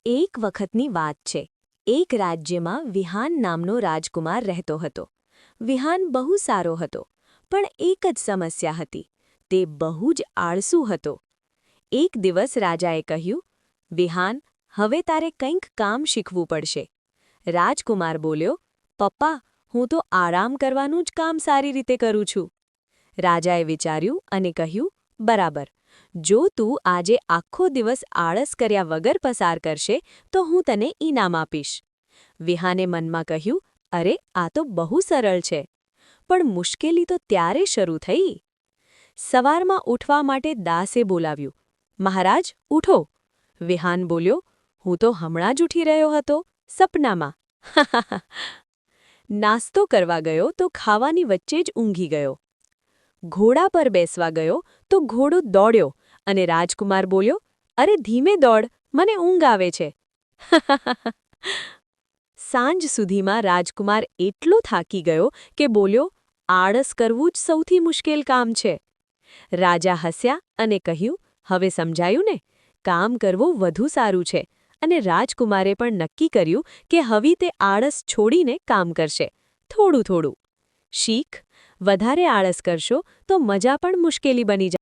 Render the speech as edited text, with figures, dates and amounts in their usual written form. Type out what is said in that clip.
એક વખતની વાત છે. એક રાજ્યમાં વિહાન નામનો રાજકુમાર રહેતો હતો. વિહાન બહુ સારો હતો, પણ એક જ સમસ્યા હતી. તે બહુ જ આળસુ હતો. એક દિવસ રાજાએ કહ્યું, વિહાન, હવે તારે કંઈક કામ શીખવું પડશે. રાજકુમાર બોલ્યો, પપ્પા, હું તો આરામ કરવાનું જ કામ સારી રીતે કરું છું. રાજાએ વિચાર્યું અને કહ્યું, બરાબર. જો તું આજે આખો દિવસ આળસ કર્યા વગર પસાર કરશે તો હું તને ઇનામ આપીશ. વિહાને મનમાં કહ્યું, અરે, આ તો બહુ સરળ છે. પણ મુશ્કેલી તો ત્યારે શરૂ થઈ. સવારમાં ઉઠવા માટે દાસે બોલાવ્યું. મહારાજ, ઉઠો. વિહાન બોલ્યો, હું તો હમણાં જ ઉઠી રહ્યો હતો, સપનામાં. નાસ્તો કરવા ગયો તો ખાવાની વચ્ચે જ ઊંઘી ગયો. ઘોડા પર બેસવા ગયો તો ઘોડો દોડ્યો અને રાજકુમાર બોલ્યો, અરે ધીમે દોડ, મને ઊંઘ આવે છે. સાંજ સુધીમાં રાજકુમાર એટલો થાકી ગયો કે બોલ્યો, આળસ કરવું જ સૌથી મુશ્કેલ કામ છે. રાજા હસ્યા અને કહ્યું, હવે સમજાયું ને, કામ કરવું વધુ સારું છે. અને રાજકુમારે પણ નક્કી કર્યું કે હવે તે આળસ છોડીને કામ કરશે, થોડું થોડું. શીખ, વધારે આળસ કરશો તો મજા પણ મુશ્કેલી બની જશે.